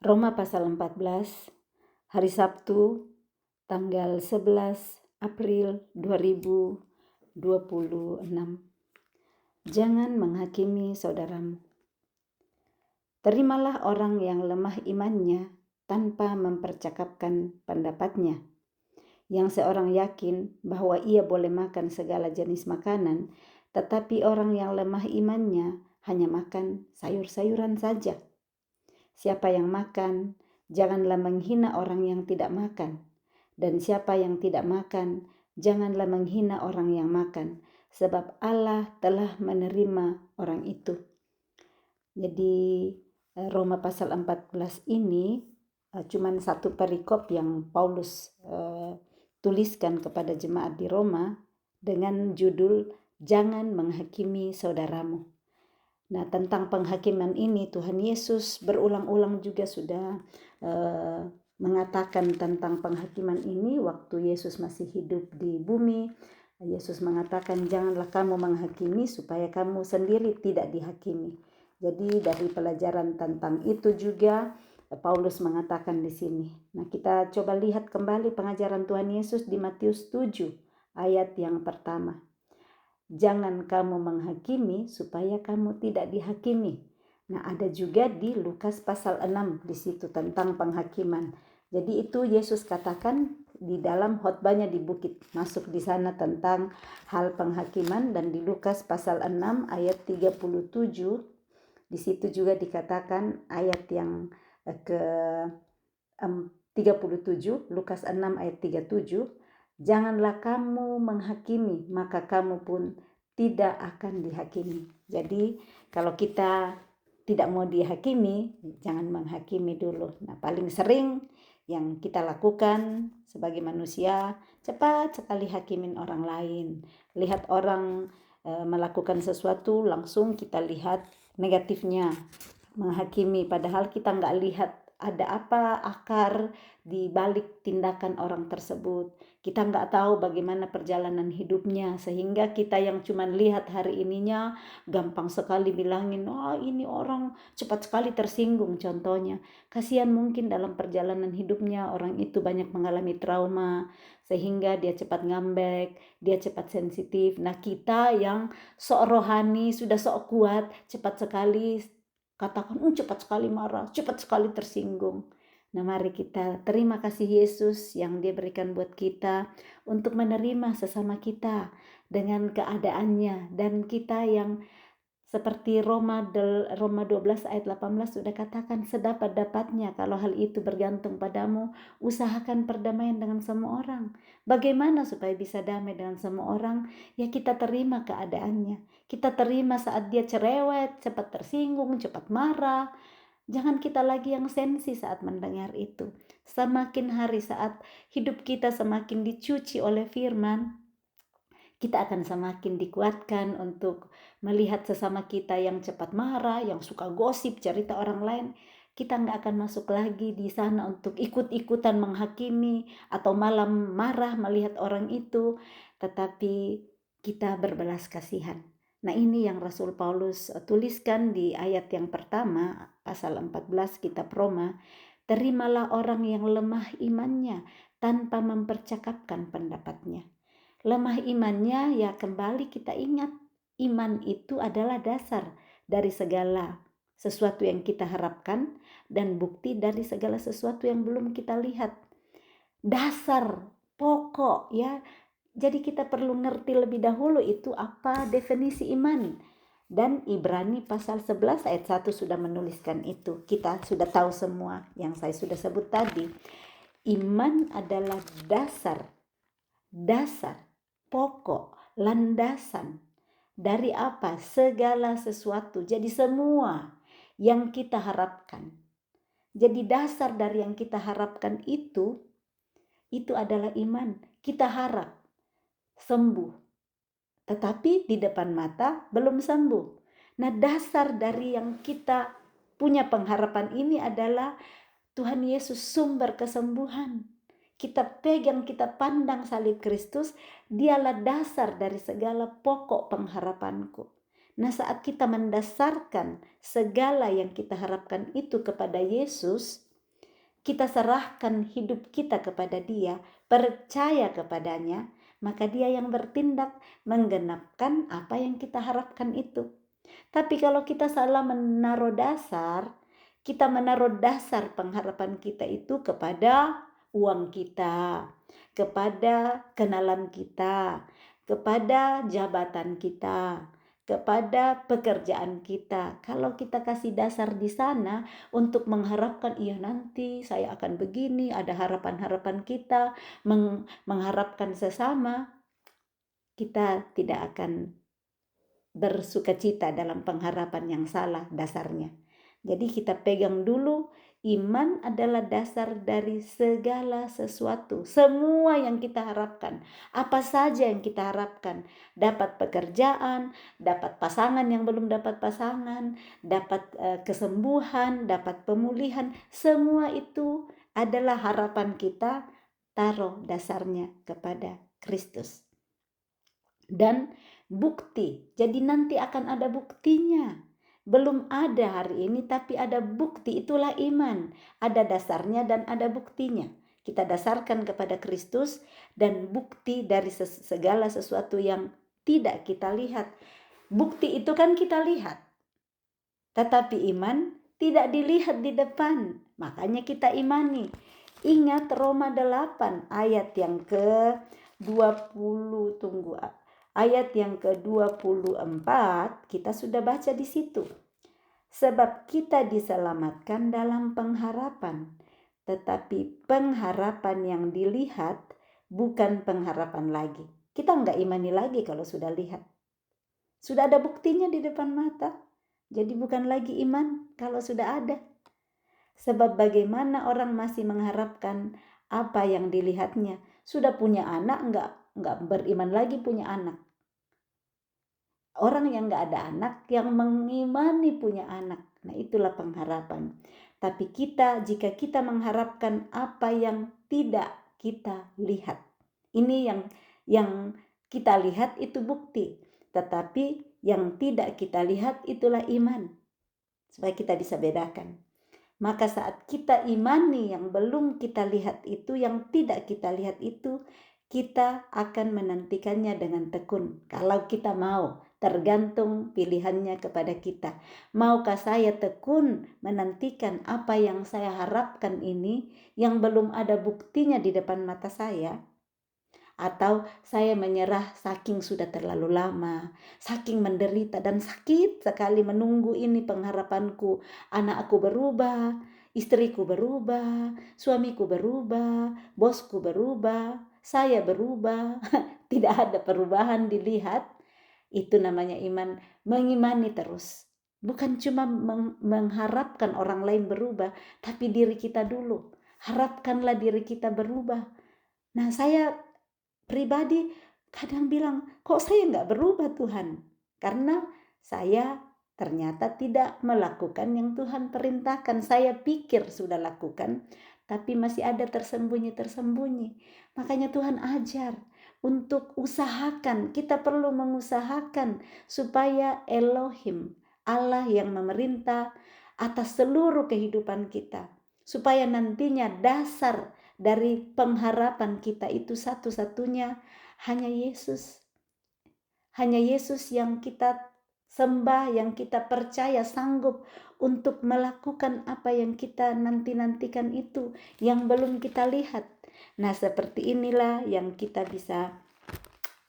Roma pasal 14, hari Sabtu, tanggal 11 April 2026. Jangan menghakimi saudaramu. Terimalah orang yang lemah imannya tanpa mempercakapkan pendapatnya. Yang seorang yakin bahwa ia boleh makan segala jenis makanan, tetapi orang yang lemah imannya hanya makan sayur-sayuran saja. Siapa yang makan, janganlah menghina orang yang tidak makan. Dan siapa yang tidak makan, janganlah menghina orang yang makan, sebab Allah telah menerima orang itu. Jadi Roma pasal 14 ini cuman satu perikop yang Paulus tuliskan kepada jemaat di Roma dengan judul Jangan Menghakimi Saudaramu. Nah, tentang penghakiman ini Tuhan Yesus berulang-ulang juga sudah mengatakan tentang penghakiman ini waktu Yesus masih hidup di bumi. Yesus mengatakan, janganlah kamu menghakimi supaya kamu sendiri tidak dihakimi. Jadi dari pelajaran tentang itu juga Paulus mengatakan di sini. Nah, kita coba lihat kembali pengajaran Tuhan Yesus di Matius 7 ayat yang pertama. Jangan kamu menghakimi supaya kamu tidak dihakimi. Nah, ada juga di Lukas pasal 6 di situ tentang penghakiman. Jadi itu Yesus katakan di dalam khotbahnya di bukit. Masuk di sana tentang hal penghakiman, dan di Lukas pasal 6 ayat 37 di situ juga dikatakan ayat yang ke 37, Lukas 6 ayat 37. Janganlah kamu menghakimi, maka kamu pun tidak akan dihakimi. Jadi kalau kita tidak mau dihakimi, jangan menghakimi dulu. Nah, paling sering yang kita lakukan sebagai manusia, cepat sekali hakimin orang lain. Lihat orang melakukan sesuatu, langsung kita lihat negatifnya, menghakimi, padahal kita nggak lihat ada apa akar di balik tindakan orang tersebut. Kita nggak tahu bagaimana perjalanan hidupnya, sehingga kita yang cuma lihat hari ininya gampang sekali bilangin, oh ini orang cepat sekali tersinggung contohnya. Kasihan mungkin dalam perjalanan hidupnya orang itu banyak mengalami trauma, sehingga dia cepat ngambek, dia cepat sensitif. Nah, kita yang sok rohani, sudah sok kuat, cepat sekali katakan, cepat sekali marah, cepat sekali tersinggung. Nah, mari kita terima kasih Yesus yang Dia berikan buat kita untuk menerima sesama kita dengan keadaannya, dan kita yang seperti Roma 12 ayat 18 sudah katakan, sedapat-dapatnya kalau hal itu bergantung padamu, usahakan perdamaian dengan semua orang. Bagaimana supaya bisa damai dengan semua orang? Ya, kita terima keadaannya. Kita terima saat dia cerewet, cepat tersinggung, cepat marah. Jangan kita lagi yang sensi saat mendengar itu. Semakin hari saat hidup kita semakin dicuci oleh firman, kita akan semakin dikuatkan untuk melihat sesama kita yang cepat marah, yang suka gosip, cerita orang lain. Kita nggak akan masuk lagi di sana untuk ikut-ikutan menghakimi atau malah marah melihat orang itu, tetapi kita berbelas kasihan. Nah, ini yang Rasul Paulus tuliskan di ayat yang pertama, pasal 14 kitab Roma. Terimalah orang yang lemah imannya tanpa mempercakapkan pendapatnya. Lemah imannya, ya kembali kita ingat, iman itu adalah dasar dari segala sesuatu yang kita harapkan dan bukti dari segala sesuatu yang belum kita lihat. Dasar, pokok ya. Jadi kita perlu ngerti lebih dahulu itu apa definisi iman. Dan Ibrani pasal 11 ayat 1 sudah menuliskan itu. Kita sudah tahu semua yang saya sudah sebut tadi. Iman adalah dasar, pokok, landasan dari apa? Segala sesuatu. Jadi semua yang kita harapkan. Jadi dasar dari yang kita harapkan itu adalah iman. Kita harap sembuh, tetapi di depan mata belum sembuh. Nah, dasar dari yang kita punya pengharapan ini adalah Tuhan Yesus, sumber kesembuhan. Kita pegang, kita pandang salib Kristus, dialah dasar dari segala pokok pengharapanku. Nah, saat kita mendasarkan segala yang kita harapkan itu kepada Yesus, kita serahkan hidup kita kepada Dia, percaya kepadanya, maka Dia yang bertindak menggenapkan apa yang kita harapkan itu. Tapi kalau kita salah menaruh dasar, kita menaruh dasar pengharapan kita itu kepada uang kita, kepada kenalan kita, kepada jabatan kita, kepada pekerjaan kita. Kalau kita kasih dasar di sana untuk mengharapkan, iya nanti saya akan begini, ada harapan-harapan kita, mengharapkan sesama, kita tidak akan bersukacita dalam pengharapan yang salah dasarnya. Jadi kita pegang dulu, iman adalah dasar dari segala sesuatu. Semua yang kita harapkan, apa saja yang kita harapkan, dapat pekerjaan, dapat pasangan yang belum dapat pasangan, dapat kesembuhan, dapat pemulihan, semua itu adalah harapan kita, taruh dasarnya kepada Kristus. Dan bukti, jadi nanti akan ada buktinya. Belum ada hari ini, tapi ada bukti, itulah iman. Ada dasarnya dan ada buktinya. Kita dasarkan kepada Kristus dan bukti dari segala sesuatu yang tidak kita lihat. Bukti itu kan kita lihat, tetapi iman tidak dilihat di depan. Makanya kita imani. Ingat Roma 8 ayat yang ke-20, ayat yang ke-24 kita sudah baca di situ. Sebab kita diselamatkan dalam pengharapan, tetapi pengharapan yang dilihat bukan pengharapan lagi. Kita enggak imani lagi kalau sudah lihat. Sudah ada buktinya di depan mata. Jadi bukan lagi iman kalau sudah ada. Sebab bagaimana orang masih mengharapkan apa yang dilihatnya. Sudah punya anak, enggak beriman lagi punya anak. Orang yang enggak ada anak, yang mengimani punya anak. Nah itulah pengharapan. Tapi jika kita mengharapkan apa yang tidak kita lihat. Ini yang kita lihat itu bukti. Tetapi yang tidak kita lihat itulah iman. Supaya kita bisa bedakan. Maka saat kita imani yang belum kita lihat itu, yang tidak kita lihat itu, kita akan menantikannya dengan tekun. Kalau kita mau, tergantung pilihannya kepada kita. Maukah saya tekun menantikan apa yang saya harapkan ini, yang belum ada buktinya di depan mata saya? Atau saya menyerah saking sudah terlalu lama, saking menderita dan sakit sekali menunggu ini pengharapanku. Anakku berubah, istriku berubah, suamiku berubah, bosku berubah, saya berubah. Tidak ada perubahan dilihat. Itu namanya iman, mengimani terus. Bukan cuma mengharapkan orang lain berubah, tapi diri kita dulu. Harapkanlah diri kita berubah. Nah saya pribadi kadang bilang, kok saya nggak berubah Tuhan? Karena saya ternyata tidak melakukan yang Tuhan perintahkan. Saya pikir sudah lakukan, tapi masih ada tersembunyi-tersembunyi. Makanya Tuhan ajar untuk usahakan. Kita perlu mengusahakan supaya Elohim, Allah yang memerintah atas seluruh kehidupan kita, supaya nantinya dasar dari pengharapan kita itu satu-satunya hanya Yesus. Hanya Yesus yang kita sembah, yang kita percaya sanggup untuk melakukan apa yang kita nanti-nantikan itu, yang belum kita lihat. Nah, seperti inilah yang kita bisa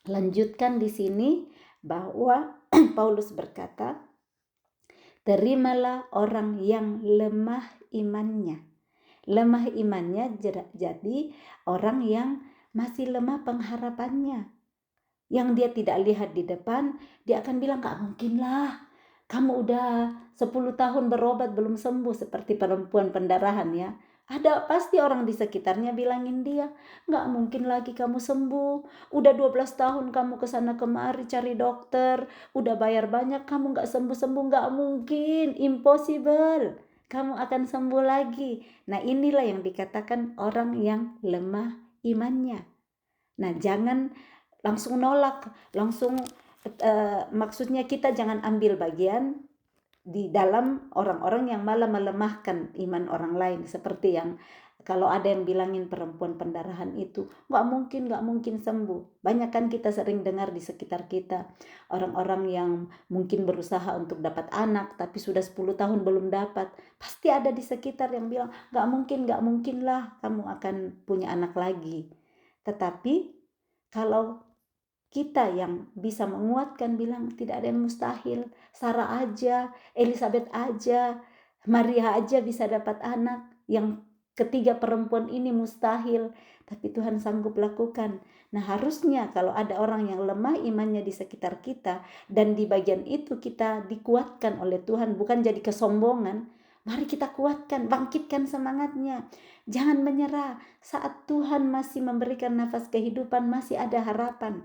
lanjutkan di sini, bahwa Paulus berkata, terimalah orang yang lemah imannya. Lemah imannya jadi orang yang masih lemah pengharapannya. Yang dia tidak lihat di depan, dia akan bilang, gak mungkin lah. Kamu udah 10 tahun berobat belum sembuh, seperti perempuan pendarahan ya. Ada pasti orang di sekitarnya bilangin dia, gak mungkin lagi kamu sembuh. Udah 12 tahun kamu kesana kemari cari dokter, udah bayar banyak, kamu gak sembuh-sembuh, gak mungkin, impossible. Kamu akan sembuh lagi. Nah inilah yang dikatakan orang yang lemah imannya. Nah jangan langsung nolak, langsung maksudnya kita jangan ambil bagian, di dalam orang-orang yang malah melemahkan iman orang lain, seperti yang kalau ada yang bilangin perempuan pendarahan itu nggak mungkin sembuh. Banyak kan kita sering dengar di sekitar kita orang-orang yang mungkin berusaha untuk dapat anak tapi sudah 10 tahun belum dapat. Pasti ada di sekitar yang bilang nggak mungkin lah kamu akan punya anak lagi. Tetapi kalau kita yang bisa menguatkan bilang tidak ada yang mustahil. Sarah aja, Elizabeth aja, Maria aja bisa dapat anak. Yang ketiga perempuan ini mustahil, tapi Tuhan sanggup lakukan. Nah, harusnya kalau ada orang yang lemah imannya di sekitar kita dan di bagian itu kita dikuatkan oleh Tuhan, bukan jadi kesombongan. Mari kita kuatkan, bangkitkan semangatnya. Jangan menyerah. Saat Tuhan masih memberikan nafas kehidupan, masih ada harapan.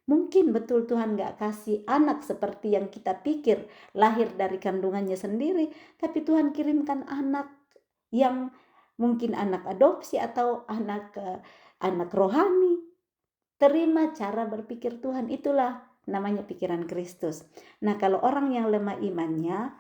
Mungkin betul Tuhan gak kasih anak seperti yang kita pikir lahir dari kandungannya sendiri, tapi Tuhan kirimkan anak yang mungkin anak adopsi atau anak rohani. Terima cara berpikir Tuhan, itulah namanya pikiran Kristus. Nah, kalau orang yang lemah imannya,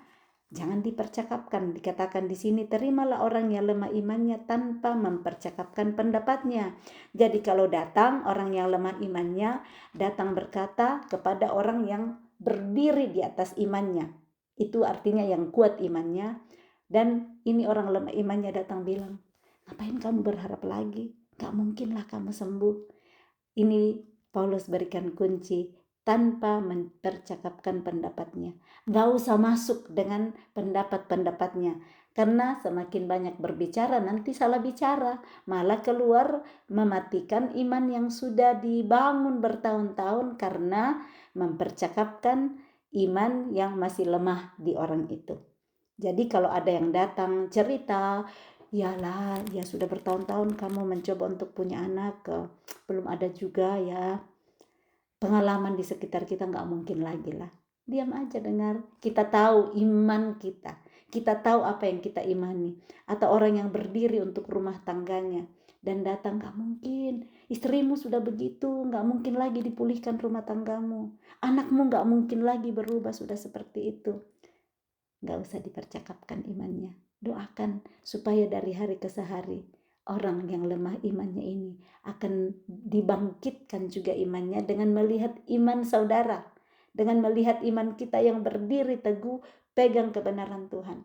jangan dipercakapkan. Dikatakan di sini, terimalah orang yang lemah imannya tanpa mempercakapkan pendapatnya. Jadi kalau datang orang yang lemah imannya, datang berkata kepada orang yang berdiri di atas imannya. Itu artinya yang kuat imannya. Dan ini orang lemah imannya datang bilang, ngapain kamu berharap lagi? Gak mungkinlah kamu sembuh. Ini Paulus berikan kunci, tanpa mempercakapkan pendapatnya. Gak usah masuk dengan pendapat-pendapatnya. Karena semakin banyak berbicara nanti salah bicara. Malah keluar mematikan iman yang sudah dibangun bertahun-tahun karena mempercakapkan iman yang masih lemah di orang itu. Jadi kalau ada yang datang cerita, yalah ya sudah bertahun-tahun kamu mencoba untuk punya anak, belum ada juga ya. Pengalaman di sekitar kita gak mungkin lagi lah. Diam aja dengar. Kita tahu iman kita. Kita tahu apa yang kita imani. Atau orang yang berdiri untuk rumah tangganya. Dan datang, gak mungkin. Istrimu sudah begitu. Gak mungkin lagi dipulihkan rumah tanggamu. Anakmu gak mungkin lagi berubah sudah seperti itu. Gak usah dipercakapkan imannya. Doakan supaya dari hari ke hari orang yang lemah imannya ini akan dibangkitkan juga imannya dengan melihat iman saudara. Dengan melihat iman kita yang berdiri teguh, pegang kebenaran Tuhan.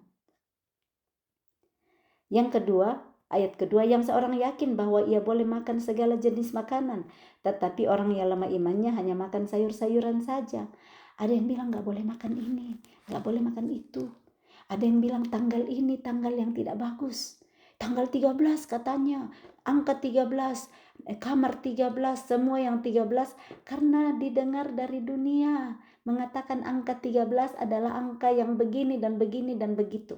Yang kedua, ayat kedua, yang seorang yakin bahwa ia boleh makan segala jenis makanan. Tetapi orang yang lemah imannya hanya makan sayur-sayuran saja. Ada yang bilang gak boleh makan ini, gak boleh makan itu. Ada yang bilang tanggal ini tanggal yang tidak bagus. Tanggal 13 katanya, angka 13, kamar 13, semua yang 13. Karena didengar dari dunia, mengatakan angka 13 adalah angka yang begini dan begini dan begitu.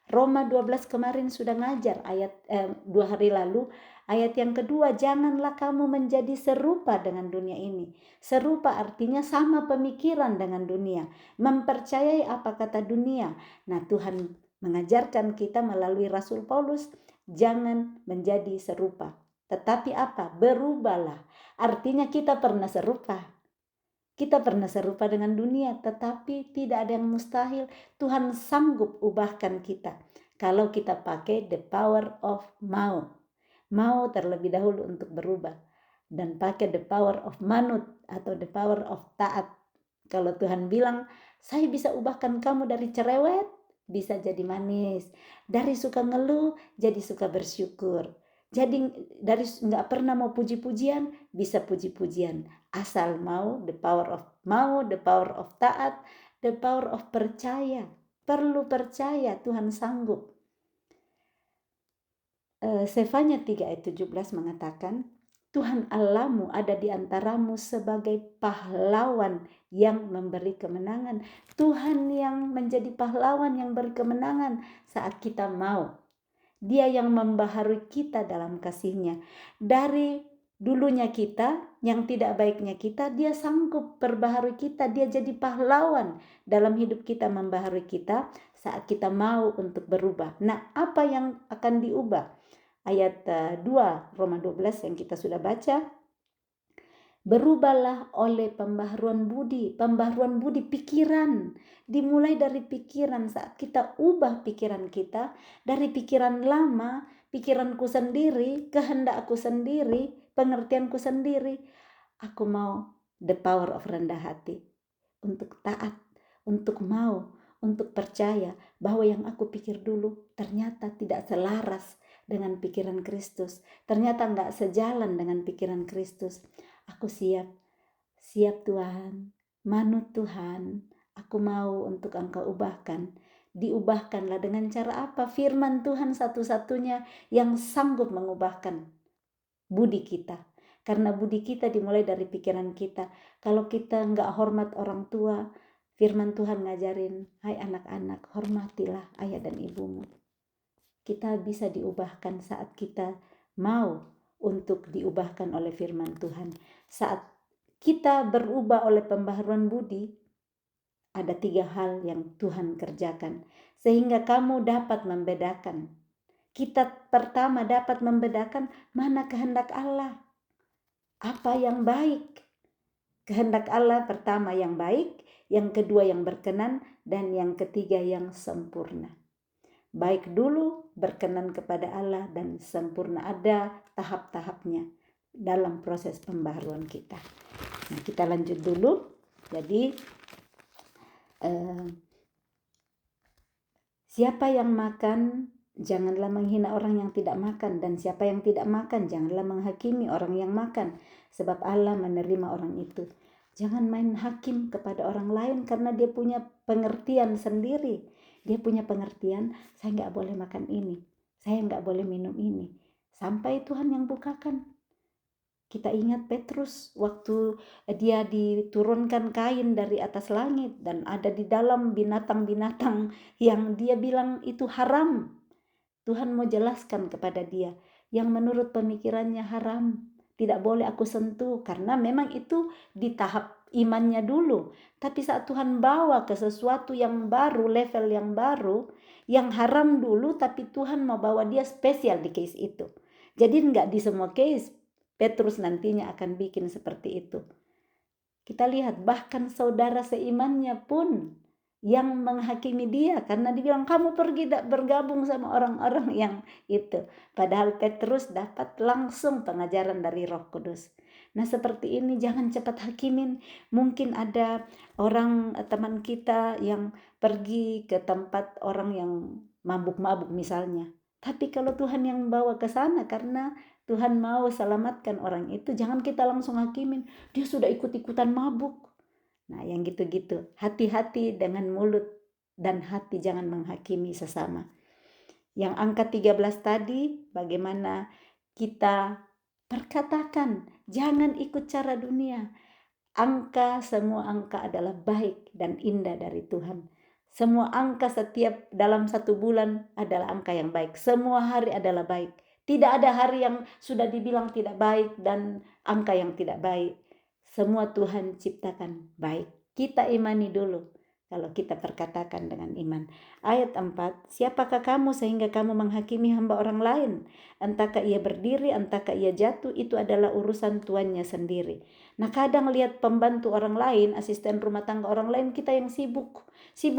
Roma 12 kemarin sudah ngajar ayat 2 hari lalu. Ayat yang kedua, janganlah kamu menjadi serupa dengan dunia ini. Serupa artinya sama pemikiran dengan dunia. Mempercayai apa kata dunia. Nah, Tuhan mengajarkan kita melalui Rasul Paulus, jangan menjadi serupa. Tetapi apa? Berubahlah. Artinya kita pernah serupa. Kita pernah serupa dengan dunia, tetapi tidak ada yang mustahil. Tuhan sanggup ubahkan kita. Kalau kita pakai the power of mau. Mau terlebih dahulu untuk berubah. Dan pakai the power of manut atau the power of taat. Kalau Tuhan bilang, saya bisa ubahkan kamu dari cerewet, bisa jadi manis. Dari suka ngeluh, jadi suka bersyukur. Jadi dari nggak pernah mau puji-pujian, bisa puji-pujian. Asal mau, the power of taat, the power of percaya. Perlu percaya, Tuhan sanggup. Sefanya 3 ayat 17 mengatakan, Tuhan Allahmu ada di antaramu sebagai pahlawan yang memberi kemenangan. Tuhan yang menjadi pahlawan yang beri kemenangan saat kita mau. Dia yang membaharui kita dalam kasih-Nya. Dari dulunya kita, yang tidak baiknya kita, dia sanggup perbaharui kita. Dia jadi pahlawan dalam hidup kita, membaharui kita saat kita mau untuk berubah. Nah, apa yang akan diubah? Ayat 2 Roma 12 yang kita sudah baca. Berubahlah oleh pembaharuan budi pikiran. Dimulai dari pikiran. Saat kita ubah pikiran kita dari pikiran lama, pikiranku sendiri, kehendakku sendiri, pengertianku sendiri, aku mau the power of rendah hati, untuk taat, untuk mau, untuk percaya bahwa yang aku pikir dulu ternyata tidak selaras dengan pikiran Kristus, ternyata enggak sejalan dengan pikiran Kristus. Aku siap Tuhan, manut Tuhan, aku mau untuk Engkau ubahkan. Diubahkanlah dengan cara apa? Firman Tuhan satu-satunya yang sanggup mengubahkan budi kita. Karena budi kita dimulai dari pikiran kita. Kalau kita enggak hormat orang tua, firman Tuhan ngajarin, hai anak-anak, hormatilah ayah dan ibumu. Kita bisa diubahkan saat kita mau untuk diubahkan oleh firman Tuhan. Saat kita berubah oleh pembaharuan budi, ada 3 hal yang Tuhan kerjakan. Sehingga kamu dapat membedakan. Kita pertama dapat membedakan mana kehendak Allah. Apa yang baik. Kehendak Allah pertama yang baik, yang kedua yang berkenan, dan yang ketiga yang sempurna. Baik dulu, berkenan kepada Allah, dan sempurna. Ada tahap-tahapnya dalam proses pembaharuan kita. Nah, kita lanjut dulu. Jadi siapa yang makan, janganlah menghina orang yang tidak makan, dan siapa yang tidak makan, janganlah menghakimi orang yang makan, sebab Allah menerima orang itu. Jangan main hakim kepada orang lain karena dia punya pengertian sendiri. Dia punya pengertian, saya nggak boleh makan ini, saya nggak boleh minum ini, sampai Tuhan yang bukakan. Kita ingat Petrus waktu dia diturunkan kain dari atas langit dan ada di dalam binatang-binatang yang dia bilang itu haram. Tuhan mau jelaskan kepada dia yang menurut pemikirannya haram, tidak boleh aku sentuh, karena memang itu di tahap imannya dulu. Tapi saat Tuhan bawa ke sesuatu yang baru, level yang baru, yang haram dulu, tapi Tuhan mau bawa dia spesial di case itu. Jadi enggak di semua case Petrus nantinya akan bikin seperti itu. Kita lihat bahkan saudara seimannya pun yang menghakimi dia karena dibilang kamu pergi bergabung sama orang-orang yang itu. Padahal Petrus dapat langsung pengajaran dari Roh Kudus. Nah, seperti ini jangan cepat hakimin. Mungkin ada orang teman kita yang pergi ke tempat orang yang mabuk-mabuk misalnya. Tapi kalau Tuhan yang bawa ke sana karena Tuhan mau selamatkan orang itu, jangan kita langsung hakimin. Dia sudah ikut-ikutan mabuk. Nah, yang gitu-gitu. Hati-hati dengan mulut dan hati, jangan menghakimi sesama. Yang angka 13 tadi, bagaimana kita perkatakan, jangan ikut cara dunia. Semua angka adalah baik dan indah dari Tuhan. Semua angka setiap dalam 1 bulan adalah angka yang baik. Semua hari adalah baik. Tidak ada hari yang sudah dibilang tidak baik dan angka yang tidak baik. Semua Tuhan ciptakan baik. Kita imani dulu kalau kita perkatakan dengan iman. Ayat 4, siapakah kamu sehingga kamu menghakimi hamba orang lain? Entahkah ia berdiri, entahkah ia jatuh, itu adalah urusan tuannya sendiri. Nah, kadang lihat pembantu orang lain, asisten rumah tangga orang lain, kita yang sibuk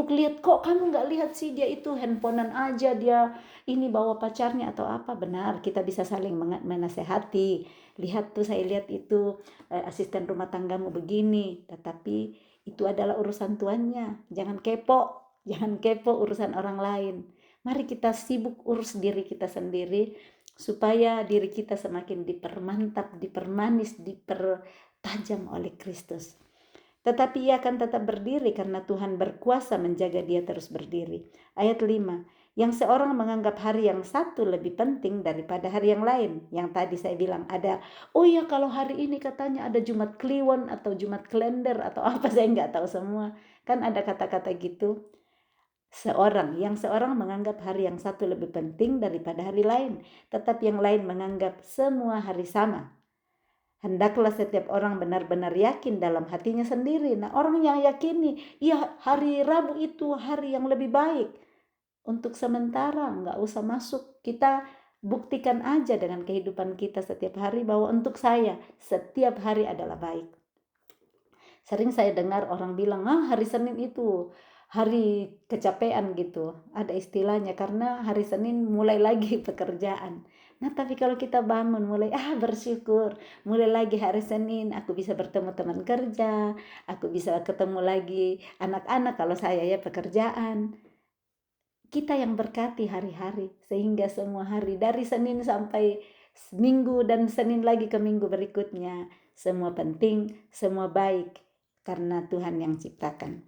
lihat, kok kamu gak lihat sih dia itu handphonean aja, dia ini bawa pacarnya atau apa. Benar, kita bisa saling menasehati. Lihat tuh, saya lihat itu asisten rumah tanggamu begini, tetapi itu adalah urusan tuannya. Jangan kepo urusan orang lain. Mari kita sibuk urus diri kita sendiri supaya diri kita semakin dipermantap, dipermanis, dipertajam oleh Kristus. Tetapi ia akan tetap berdiri karena Tuhan berkuasa menjaga dia terus berdiri. Ayat 5, yang seorang menganggap hari yang satu lebih penting daripada hari yang lain. Yang tadi saya bilang ada, oh ya kalau hari ini katanya ada Jumat Kliwon atau Jumat Klender atau apa, saya nggak tahu semua. Kan ada kata-kata gitu. Yang seorang menganggap hari yang satu lebih penting daripada hari lain. Tetapi yang lain menganggap semua hari sama. Hendaklah setiap orang benar-benar yakin dalam hatinya sendiri. Nah, orang yang yakini, ya hari Rabu itu hari yang lebih baik. Untuk sementara, nggak usah masuk. Kita Buktikan aja dengan kehidupan kita setiap hari bahwa untuk saya setiap hari adalah baik. Sering saya dengar orang bilang, hari Senin itu hari kecapean gitu. Ada istilahnya karena hari Senin mulai lagi pekerjaan. Nah, tapi kalau kita bangun mulai bersyukur, mulai lagi hari Senin, aku bisa bertemu teman kerja, aku bisa ketemu lagi anak-anak kalau saya ya pekerjaan. Kita yang berkati hari-hari sehingga semua hari dari Senin sampai Minggu dan Senin lagi ke minggu berikutnya semua penting, semua baik karena Tuhan yang ciptakan.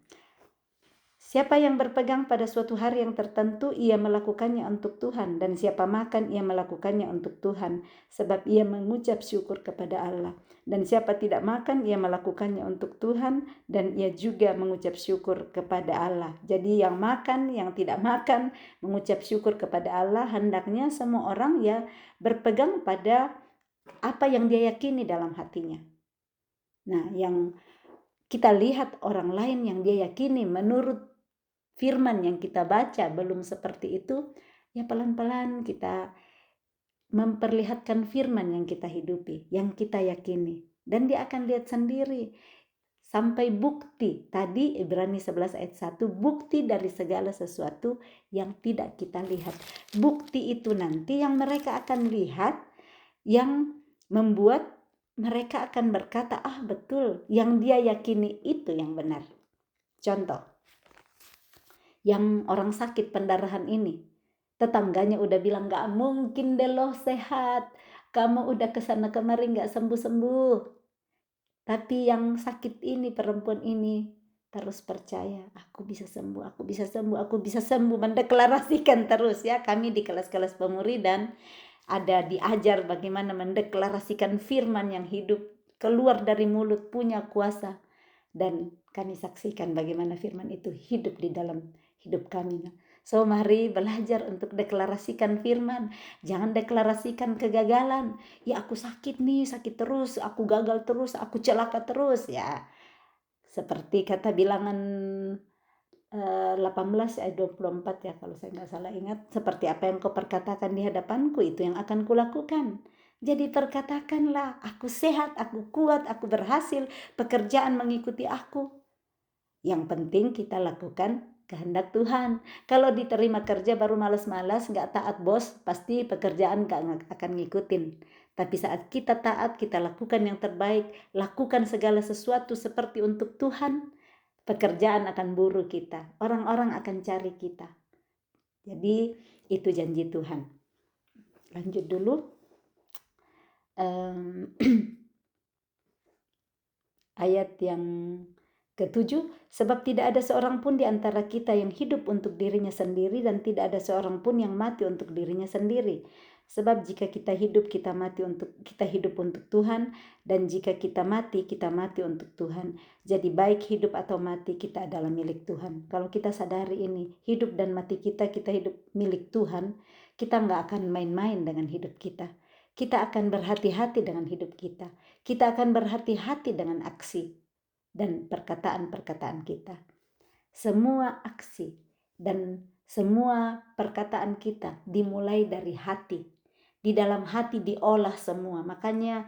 Siapa yang berpegang pada suatu hari yang tertentu, ia melakukannya untuk Tuhan, dan siapa makan, ia melakukannya untuk Tuhan, sebab ia mengucap syukur kepada Allah. Dan siapa tidak makan, ia melakukannya untuk Tuhan, dan ia juga mengucap syukur kepada Allah. Jadi yang makan, yang tidak makan, mengucap syukur kepada Allah, hendaknya semua orang ya berpegang pada apa yang dia yakini dalam hatinya. Nah, yang kita lihat orang lain yang dia yakini menurut firman yang kita baca belum seperti itu, ya pelan-pelan kita memperlihatkan firman yang kita hidupi, yang kita yakini. Dan dia akan lihat sendiri sampai bukti. Tadi Ibrani 11 ayat 1, bukti dari segala sesuatu yang tidak kita lihat. Bukti itu nanti yang mereka akan lihat, yang membuat mereka akan berkata, betul, yang dia yakini itu yang benar. Contoh, yang orang sakit pendarahan ini, tetangganya udah bilang gak mungkin deh lo sehat, kamu udah kesana kemari gak sembuh-sembuh. Tapi yang sakit ini, perempuan ini terus percaya, aku bisa sembuh, aku bisa sembuh, aku bisa sembuh, mendeklarasikan terus ya. Kami di kelas-kelas pemuridan ada diajar bagaimana mendeklarasikan firman yang hidup, keluar dari mulut, punya kuasa. Dan kami saksikan bagaimana firman itu hidup di dalam hidup kami. So mari belajar untuk deklarasikan firman. Jangan deklarasikan kegagalan. Ya aku sakit nih, sakit terus, aku gagal terus, aku celaka terus ya. Seperti kata bilangan 18 ayat 24 ya kalau saya nggak salah ingat. Seperti apa yang kau perkatakan di hadapanku itu yang akan kulakukan. Jadi perkatakanlah, aku sehat, aku kuat, aku berhasil, pekerjaan mengikuti aku. Yang penting kita lakukan kehendak Tuhan. Kalau diterima kerja baru malas-malas, gak taat bos, pasti pekerjaan gak akan ngikutin. Tapi saat kita taat, kita lakukan yang terbaik, lakukan segala sesuatu seperti untuk Tuhan, pekerjaan akan buru kita, orang-orang akan cari kita. Jadi itu janji Tuhan. Lanjut dulu. Ayat yang ke-7, sebab tidak ada seorang pun di antara kita yang hidup untuk dirinya sendiri dan tidak ada seorang pun yang mati untuk dirinya sendiri. Sebab jika kita hidup, kita hidup untuk Tuhan, dan jika kita mati untuk Tuhan. Jadi baik hidup atau mati kita adalah milik Tuhan. Kalau kita sadari ini, hidup dan mati kita hidup milik Tuhan, kita nggak akan main-main dengan hidup kita. Kita akan berhati-hati dengan hidup kita. Kita akan berhati-hati dengan aksi dan perkataan-perkataan kita. Semua aksi dan semua perkataan kita dimulai dari hati. Di dalam hati diolah semua. Makanya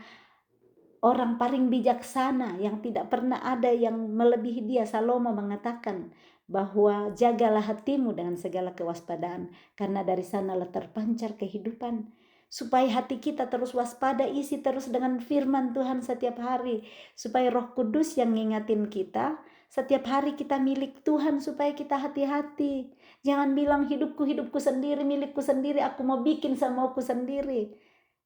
orang paling bijaksana yang tidak pernah ada yang melebihi dia, Salomo mengatakan bahwa jagalah hatimu dengan segala kewaspadaan, karena dari sanalah terpancar kehidupan. Supaya hati kita terus waspada, isi terus dengan firman Tuhan setiap hari. Supaya Roh Kudus yang ngingatin kita, setiap hari kita milik Tuhan, supaya kita hati-hati. Jangan bilang hidupku sendiri, milikku sendiri, aku mau bikin samauku sendiri.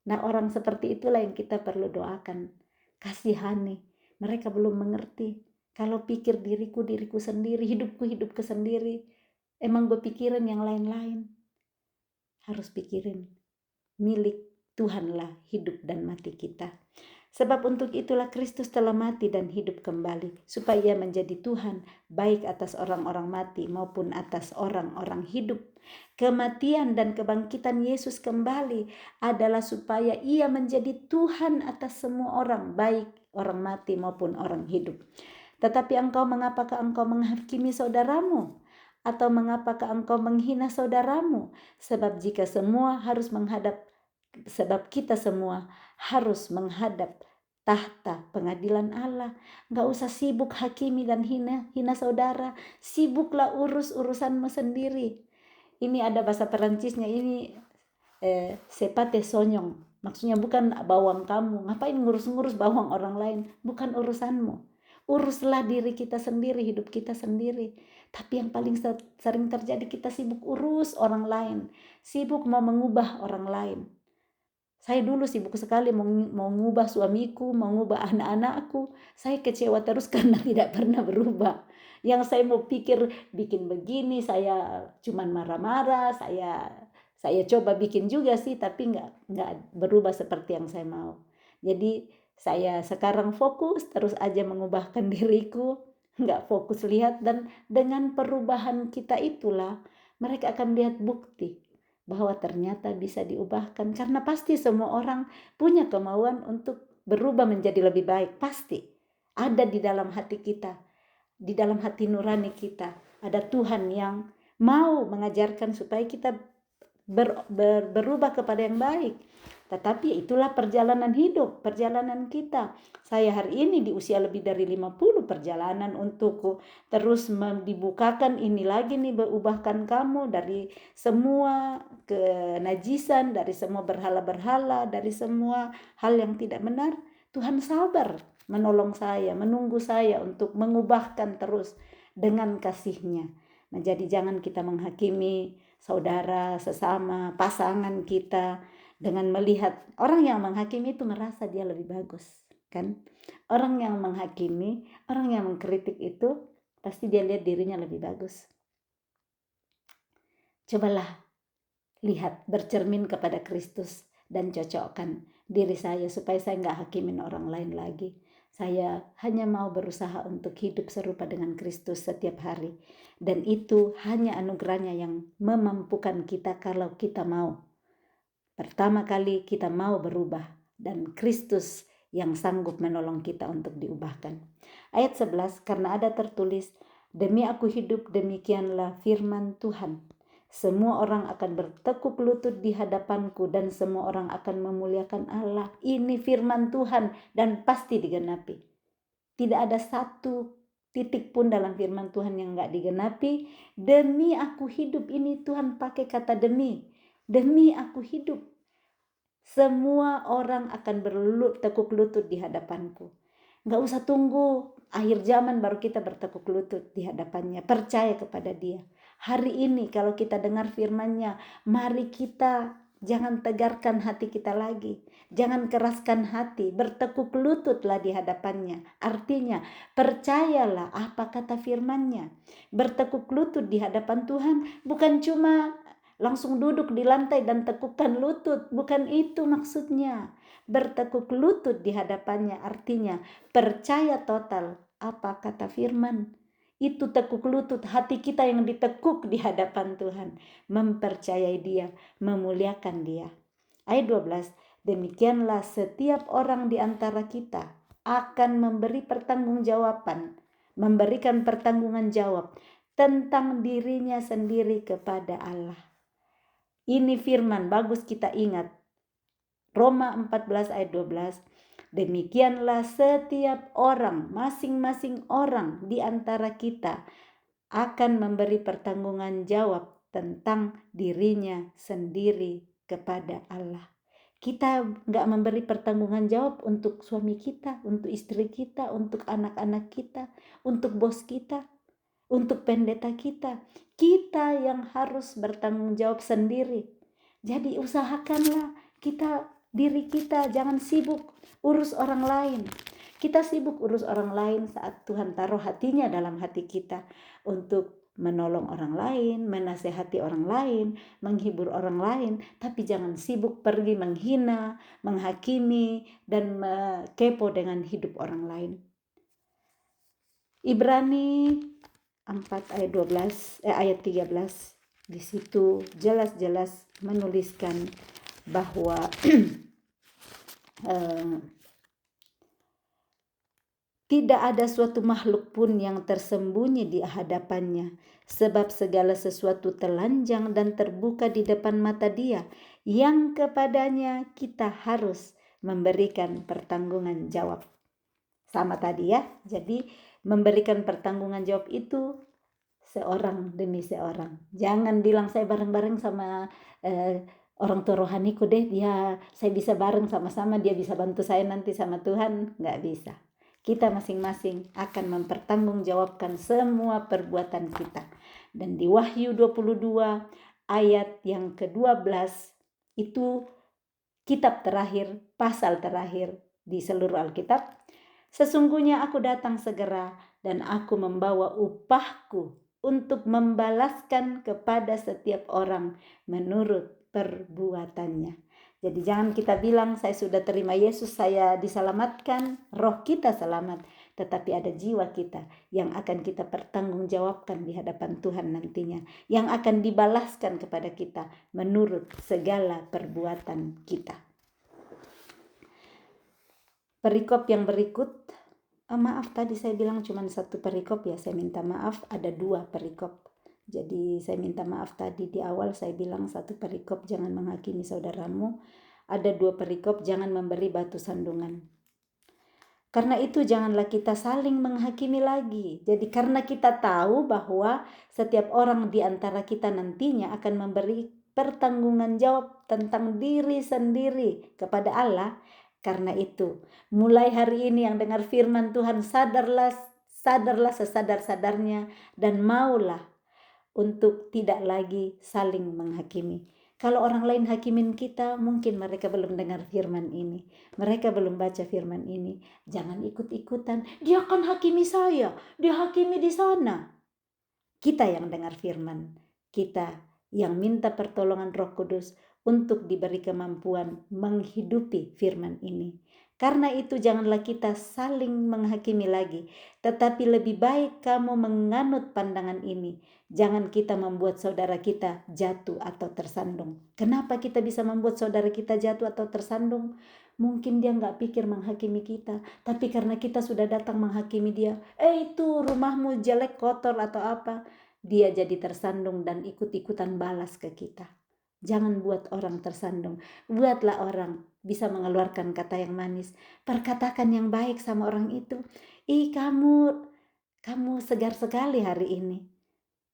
Nah, orang seperti itulah yang kita perlu doakan. Kasihani, mereka belum mengerti. Kalau pikir diriku sendiri, hidupku sendiri, emang gue pikirin yang lain-lain. Harus pikirin milik Tuhanlah hidup dan mati kita. Sebab untuk itulah Kristus telah mati dan hidup kembali, supaya ia menjadi Tuhan, baik atas orang-orang mati maupun atas orang-orang hidup. Kematian dan kebangkitan Yesus kembali adalah supaya ia menjadi Tuhan atas semua orang, baik orang mati maupun orang hidup. Tetapi mengapakah engkau menghakimi saudaramu? Atau mengapakah engkau menghina saudaramu? Sebab kita semua harus menghadap tahta pengadilan Allah. Gak usah sibuk hakimi dan hina saudara. Sibuklah urus urusanmu sendiri. Ini ada bahasa Perancisnya, ini sepate sonyong. Maksudnya bukan bawang kamu. Ngapain ngurus-ngurus bawang orang lain? Bukan urusanmu. Uruslah diri kita sendiri, hidup kita sendiri. Tapi yang paling sering terjadi, kita sibuk urus orang lain. Sibuk mau mengubah orang lain. Saya dulu sibuk sekali mau mengubah suamiku, mau mengubah anak-anakku. Saya kecewa terus karena tidak pernah berubah. Yang saya mau pikir bikin begini, saya cuman marah-marah, saya coba bikin juga sih, tapi nggak berubah seperti yang saya mau. Jadi saya sekarang fokus terus aja mengubahkan diriku, nggak fokus lihat, dan dengan perubahan kita itulah mereka akan lihat bukti bahwa ternyata bisa diubahkan. Karena pasti semua orang punya kemauan untuk berubah menjadi lebih baik. Pasti ada di dalam hati kita, di dalam hati nurani kita. Ada Tuhan yang mau mengajarkan supaya kita berubah kepada yang baik. Tetapi itulah perjalanan hidup, perjalanan kita. Saya hari ini di usia lebih dari 50, perjalanan untuk terus dibukakan ini lagi nih, berubahkan kamu dari semua kenajisan, dari semua berhala-berhala, dari semua hal yang tidak benar. Tuhan sabar menolong saya, menunggu saya untuk mengubahkan terus dengan kasih-Nya. Nah, jadi jangan kita menghakimi saudara, sesama, pasangan kita dengan melihat orang yang menghakimi itu merasa dia lebih bagus, kan? Orang yang menghakimi, orang yang mengkritik itu pasti dia lihat dirinya lebih bagus. Cobalah lihat, bercermin kepada Kristus dan cocokkan diri saya supaya saya nggak hakimin orang lain lagi. Saya hanya mau berusaha untuk hidup serupa dengan Kristus setiap hari. Dan itu hanya anugerahnya yang memampukan kita kalau kita mau. Pertama kali kita mau berubah, dan Kristus yang sanggup menolong kita untuk diubahkan. Ayat 11, karena ada tertulis, demi aku hidup, demikianlah firman Tuhan. Semua orang akan bertekuk lutut di hadapanku dan semua orang akan memuliakan Allah. Ini firman Tuhan dan pasti digenapi. Tidak ada satu titik pun dalam firman Tuhan yang gak digenapi. Demi aku hidup, ini Tuhan pakai kata demi. Demi aku hidup, semua orang akan bertekuk lutut di hadapanku. Gak usah tunggu akhir zaman baru kita bertekuk lutut di hadapannya. Percaya kepada Dia. Hari ini kalau kita dengar firman-Nya, mari kita jangan tegarkan hati kita lagi. Jangan keraskan hati, bertekuk lututlah di hadapannya. Artinya, percayalah apa kata firman-Nya. Bertekuk lutut di hadapan Tuhan bukan cuma langsung duduk di lantai dan tekukkan lutut. Bukan itu maksudnya. Bertekuk lutut di hadapannya artinya percaya total apa kata firman. Itu tekuk lutut, hati kita yang ditekuk di hadapan Tuhan. Mempercayai Dia, memuliakan Dia. Ayat 12, demikianlah setiap orang di antara kita akan memberikan pertanggungan jawab tentang dirinya sendiri kepada Allah. Ini firman bagus kita ingat. Roma 14 ayat 12. Demikianlah setiap orang, masing-masing orang di antara kita akan memberi pertanggungan jawab tentang dirinya sendiri kepada Allah. Kita gak memberi pertanggungan jawab untuk suami kita, untuk istri kita, untuk anak-anak kita, untuk bos kita, untuk pendeta kita. Kita yang harus bertanggung jawab sendiri. Jadi usahakanlah diri kita jangan sibuk urus orang lain. Kita sibuk urus orang lain saat Tuhan taruh hatinya dalam hati kita untuk menolong orang lain, menasehati orang lain, menghibur orang lain. Tapi jangan sibuk pergi menghina, menghakimi, dan kepo dengan hidup orang lain. Ibrani 4 ayat 13, di situ jelas-jelas menuliskan bahwa tidak ada suatu makhluk pun yang tersembunyi di hadapannya. sebab segala sesuatu telanjang dan terbuka di depan mata Dia, yang kepadanya kita harus memberikan pertanggungan jawab. Sama tadi ya, jadi memberikan pertanggungan jawab itu seorang demi seorang. Jangan bilang saya bareng-bareng sama orang tua rohaniku deh, saya bisa bareng sama-sama, dia bisa bantu saya nanti sama Tuhan. Nggak bisa. Kita masing-masing akan mempertanggungjawabkan semua perbuatan kita. Dan di Wahyu 22 ayat yang ke-12 itu kitab terakhir, pasal terakhir di seluruh Alkitab. Sesungguhnya aku datang segera dan aku membawa upahku untuk membalaskan kepada setiap orang menurut perbuatannya. Jadi jangan kita bilang saya sudah terima Yesus, saya diselamatkan, roh kita selamat. Tetapi ada jiwa kita yang akan kita pertanggungjawabkan di hadapan Tuhan nantinya. Yang akan dibalaskan kepada kita menurut segala perbuatan kita. Perikop yang berikut, maaf tadi saya bilang cuma satu perikop ya, saya minta maaf, ada 2 perikop. Jadi saya minta maaf tadi di awal saya bilang satu perikop jangan menghakimi saudaramu, ada 2 perikop jangan memberi batu sandungan. Karena itu janganlah kita saling menghakimi lagi. Jadi karena kita tahu bahwa setiap orang di antara kita nantinya akan memberi pertanggungan jawab tentang diri sendiri kepada Allah. Karena itu, mulai hari ini yang dengar firman Tuhan, sadarlah sesadar-sadarnya dan maulah untuk tidak lagi saling menghakimi. Kalau orang lain hakimin kita, mungkin mereka belum dengar firman ini. Mereka belum baca firman ini. Jangan ikut-ikutan. Dia akan hakimi saya. Dia hakimi di sana. Kita yang dengar firman. Kita yang minta pertolongan Roh Kudus untuk diberi kemampuan menghidupi firman ini. Karena itu janganlah kita saling menghakimi lagi, tetapi lebih baik kamu menganut pandangan ini. Jangan kita membuat saudara kita jatuh atau tersandung. Kenapa kita bisa membuat saudara kita jatuh atau tersandung? Mungkin dia nggak pikir menghakimi kita, tapi karena kita sudah datang menghakimi dia, itu rumahmu jelek, kotor atau apa, dia jadi tersandung dan ikut-ikutan balas ke kita. Jangan buat orang tersandung. Buatlah orang bisa mengeluarkan kata yang manis. Perkatakan yang baik sama orang itu. Kamu segar sekali hari ini.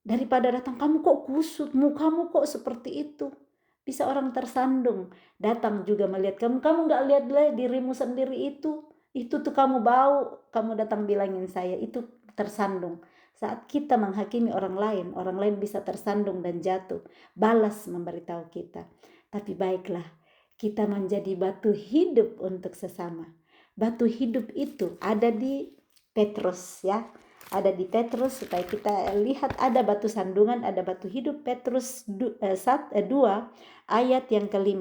Daripada datang, kamu kok kusut, mukamu kok seperti itu. Bisa orang tersandung. Datang juga melihat kamu gak lihat dirimu sendiri itu. Itu tuh kamu bau, kamu datang bilangin saya, itu tersandung. Saat kita menghakimi orang lain bisa tersandung dan jatuh. Balas memberitahu kita. Tapi baiklah, kita menjadi batu hidup untuk sesama. Batu hidup itu ada di Petrus ya. Ada di Petrus supaya kita lihat ada batu sandungan, ada batu hidup. Petrus 2 ayat yang ke-5.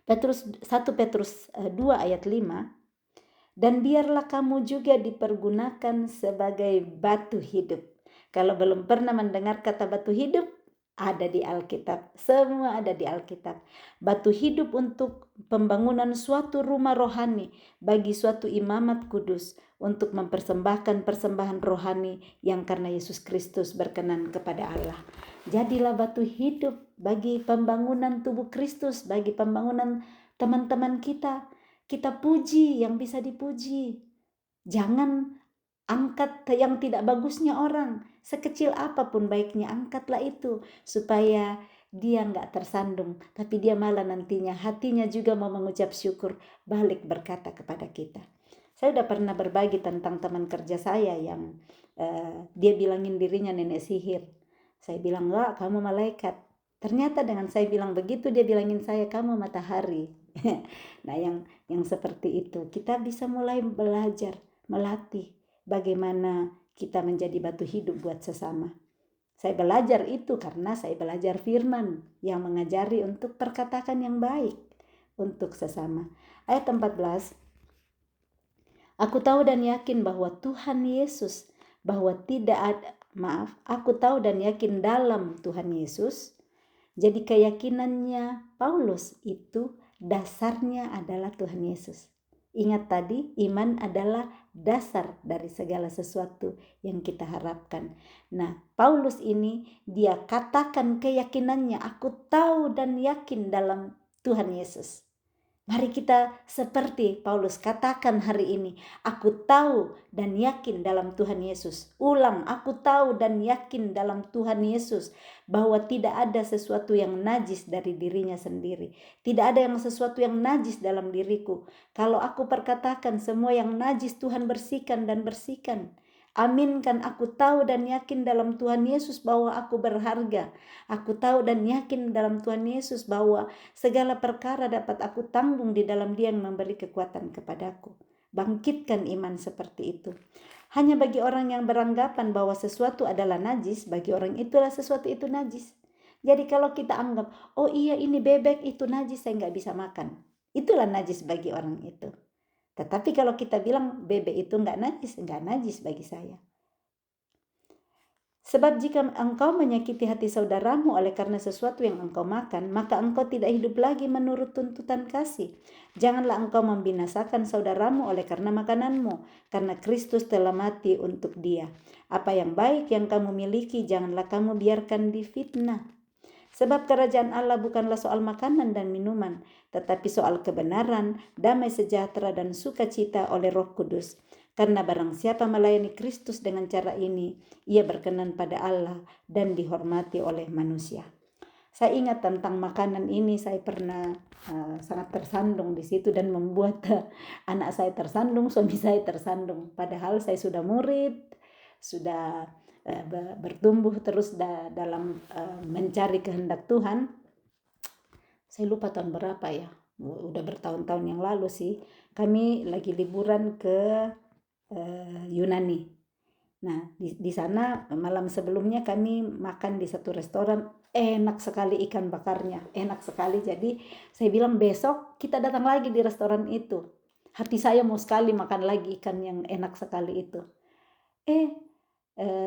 1 Petrus 2 ayat 5. Dan biarlah kamu juga dipergunakan sebagai batu hidup. Kalau belum pernah mendengar kata batu hidup, ada di Alkitab. Semua ada di Alkitab. Batu hidup untuk pembangunan suatu rumah rohani bagi suatu imamat kudus untuk mempersembahkan persembahan rohani yang karena Yesus Kristus berkenan kepada Allah. Jadilah batu hidup bagi pembangunan tubuh Kristus, bagi pembangunan teman-teman kita. Kita puji yang bisa dipuji. Jangan angkat yang tidak bagusnya orang. Sekecil apapun baiknya, angkatlah itu. Supaya dia gak tersandung. Tapi dia malah nantinya hatinya juga mau mengucap syukur. Balik berkata kepada kita. Saya udah pernah berbagi tentang teman kerja saya yang dia bilangin dirinya nenek sihir. Saya bilang, enggak, kamu malaikat. Ternyata dengan saya bilang begitu, dia bilangin saya, kamu matahari. Nah yang seperti itu kita bisa mulai belajar, melatih bagaimana kita menjadi batu hidup buat sesama. Saya belajar itu karena saya belajar firman yang mengajari untuk perkatakan yang baik untuk sesama. Ayat 14. Aku tahu dan yakin bahwa Tuhan Yesus, aku tahu dan yakin dalam Tuhan Yesus. Jadi keyakinannya Paulus itu dasarnya adalah Tuhan Yesus. Ingat tadi, iman adalah dasar dari segala sesuatu yang kita harapkan. Nah, Paulus ini dia katakan keyakinannya, aku tahu dan yakin dalam Tuhan Yesus. Mari kita seperti Paulus katakan hari ini, aku tahu dan yakin dalam Tuhan Yesus. Ulang, aku tahu dan yakin dalam Tuhan Yesus bahwa tidak ada sesuatu yang najis dari dirinya sendiri. Tidak ada yang sesuatu yang najis dalam diriku. Kalau aku perkatakan semua yang najis Tuhan bersihkan dan bersihkan. Aminkan, aku tahu dan yakin dalam Tuhan Yesus bahwa aku berharga. Aku tahu dan yakin dalam Tuhan Yesus bahwa segala perkara dapat aku tanggung di dalam Dia yang memberi kekuatan kepadaku. Bangkitkan iman seperti itu. Hanya bagi orang yang beranggapan bahwa sesuatu adalah najis, bagi orang itulah sesuatu itu najis. Jadi kalau kita anggap, oh iya ini bebek itu najis, saya nggak bisa makan. Itulah najis bagi orang itu. Tetapi kalau kita bilang bebek itu nggak najis bagi saya. Sebab jika engkau menyakiti hati saudaramu oleh karena sesuatu yang engkau makan, maka engkau tidak hidup lagi menurut tuntutan kasih. Janganlah engkau membinasakan saudaramu oleh karena makananmu, karena Kristus telah mati untuk dia. Apa yang baik yang kamu miliki, janganlah kamu biarkan difitnah. Sebab kerajaan Allah bukanlah soal makanan dan minuman, tetapi soal kebenaran, damai sejahtera dan sukacita oleh Roh Kudus. Karena barang siapa melayani Kristus dengan cara ini, ia berkenan pada Allah dan dihormati oleh manusia. Saya ingat tentang makanan ini, saya pernah sangat tersandung di situ dan membuat anak saya tersandung, suami saya tersandung. Padahal saya sudah murid, sudah bertumbuh terus dalam mencari kehendak Tuhan. Saya lupa tahun berapa ya, udah bertahun-tahun yang lalu sih. Kami lagi liburan ke Yunani. Nah, di sana malam sebelumnya kami makan di satu restoran, enak sekali ikan bakarnya, enak sekali. Jadi saya bilang besok kita datang lagi di restoran itu. Hati saya mau sekali makan lagi ikan yang enak sekali itu.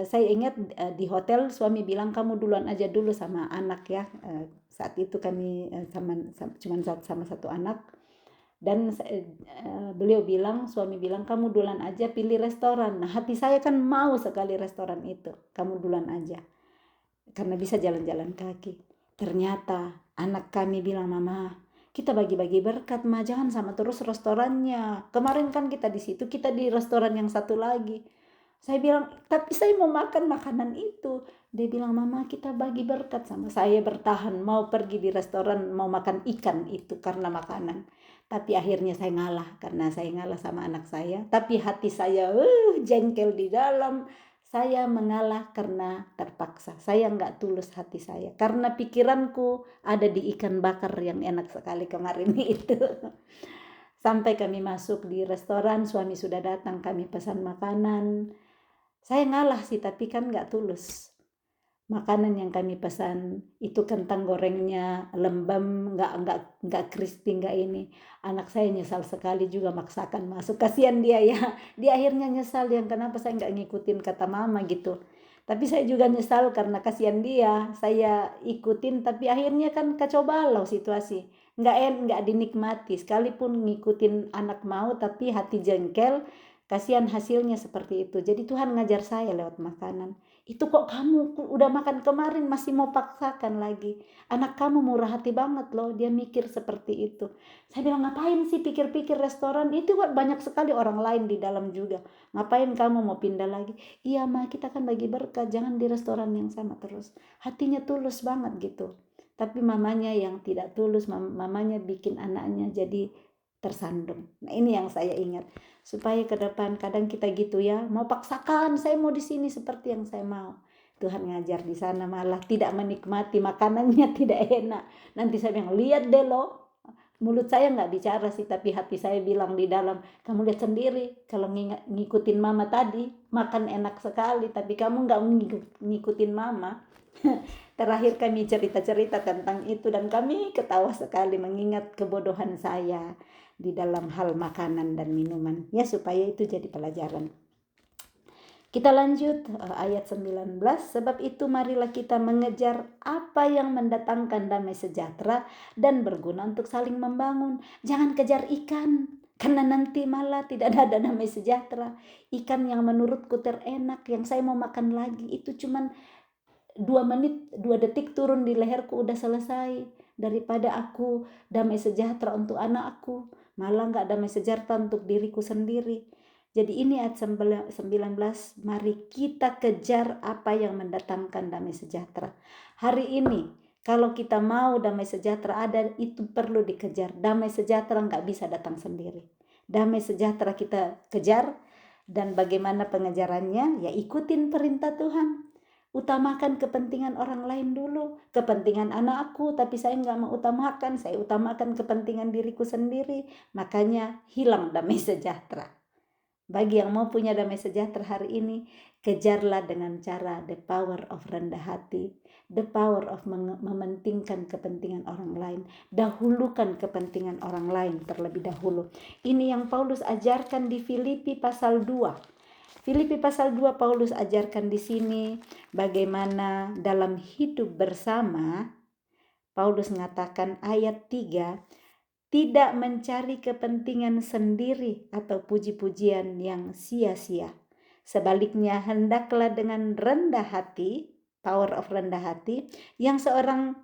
Saya ingat di hotel suami bilang kamu duluan aja dulu sama anak ya. Saat itu kami cuma sama satu anak. Dan beliau bilang, suami bilang kamu duluan aja pilih restoran. Nah hati saya kan mau sekali restoran itu. Kamu duluan aja. Karena bisa jalan-jalan kaki. Ternyata anak kami bilang, mama kita bagi-bagi berkat ma, jangan sama terus restorannya. Kemarin kan kita di situ, kita di restoran yang satu lagi. Saya bilang, tapi saya mau makan makanan itu. Dia bilang, mama kita bagi berkat sama saya bertahan. Mau pergi di restoran, mau makan ikan itu karena makanan. Tapi akhirnya saya ngalah karena saya ngalah sama anak saya. Tapi hati saya jengkel di dalam. Saya mengalah karena terpaksa. Saya nggak tulus hati saya. Karena pikiranku ada di ikan bakar yang enak sekali kemarin itu. Sampai kami masuk di restoran, suami sudah datang, kami pesan makanan. Saya ngalah sih, tapi kan nggak tulus. Makanan yang kami pesan itu kentang gorengnya lembam, nggak crispy, nggak ini. Anak saya nyesal sekali juga maksakan masuk. Kasihan dia ya. Dia akhirnya nyesal yang kenapa saya nggak ngikutin kata mama gitu. Tapi saya juga nyesal karena kasihan dia. Saya ikutin tapi akhirnya kan kacau balau situasi. Nggak dinikmati. Sekalipun ngikutin anak mau tapi hati jengkel. Kasihan hasilnya seperti itu. Jadi Tuhan ngajar saya lewat makanan. Itu kok kamu udah makan kemarin masih mau paksakan lagi. Anak kamu murah hati banget loh. Dia mikir seperti itu. Saya bilang ngapain sih pikir-pikir restoran. Itu kok banyak sekali orang lain di dalam juga. Ngapain kamu mau pindah lagi. Iya ma, kita kan bagi berkat. Jangan di restoran yang sama terus. Hatinya tulus banget gitu. Tapi mamanya yang tidak tulus. Mamanya bikin anaknya jadi tersandung. Nah ini yang saya ingat. Supaya ke depan kadang kita gitu ya, mau paksakan saya mau di sini seperti yang saya mau. Tuhan ngajar di sana malah tidak menikmati makanannya, tidak enak. Nanti saya bilang, lihat deh lo, mulut saya nggak bicara sih, tapi hati saya bilang di dalam, kamu lihat sendiri kalau ngikutin mama tadi makan enak sekali, tapi kamu nggak ngikutin mama. Terakhir kami cerita-cerita tentang itu dan kami ketawa sekali mengingat kebodohan saya di dalam hal makanan dan minuman. Ya supaya itu jadi pelajaran. Kita lanjut ayat 19. Sebab itu marilah kita mengejar apa yang mendatangkan damai sejahtera dan berguna untuk saling membangun. Jangan kejar ikan. Karena nanti malah tidak ada damai sejahtera. Ikan yang menurutku terenak, yang saya mau makan lagi, itu cuman 2 menit, 2 detik turun di leherku udah selesai. Daripada aku damai sejahtera untuk anakku, malah gak damai sejahtera untuk diriku sendiri. Jadi ini ayat 19, mari kita kejar apa yang mendatangkan damai sejahtera. Hari ini, kalau kita mau damai sejahtera ada, itu perlu dikejar. Damai sejahtera gak bisa datang sendiri. Damai sejahtera kita kejar, dan bagaimana pengejarannya? Ya ikutin perintah Tuhan. Utamakan kepentingan orang lain dulu, kepentingan anakku, tapi saya nggak mau utamakan, saya utamakan kepentingan diriku sendiri, makanya hilang damai sejahtera. Bagi yang mau punya damai sejahtera hari ini, kejarlah dengan cara the power of rendah hati, the power of mementingkan kepentingan orang lain, dahulukan kepentingan orang lain terlebih dahulu. Ini yang Paulus ajarkan di Filipi pasal 2. Filipi pasal 2 Paulus ajarkan di sini bagaimana dalam hidup bersama. Paulus mengatakan ayat 3, tidak mencari kepentingan sendiri atau puji-pujian yang sia-sia. Sebaliknya hendaklah dengan rendah hati, power of rendah hati, yang seorang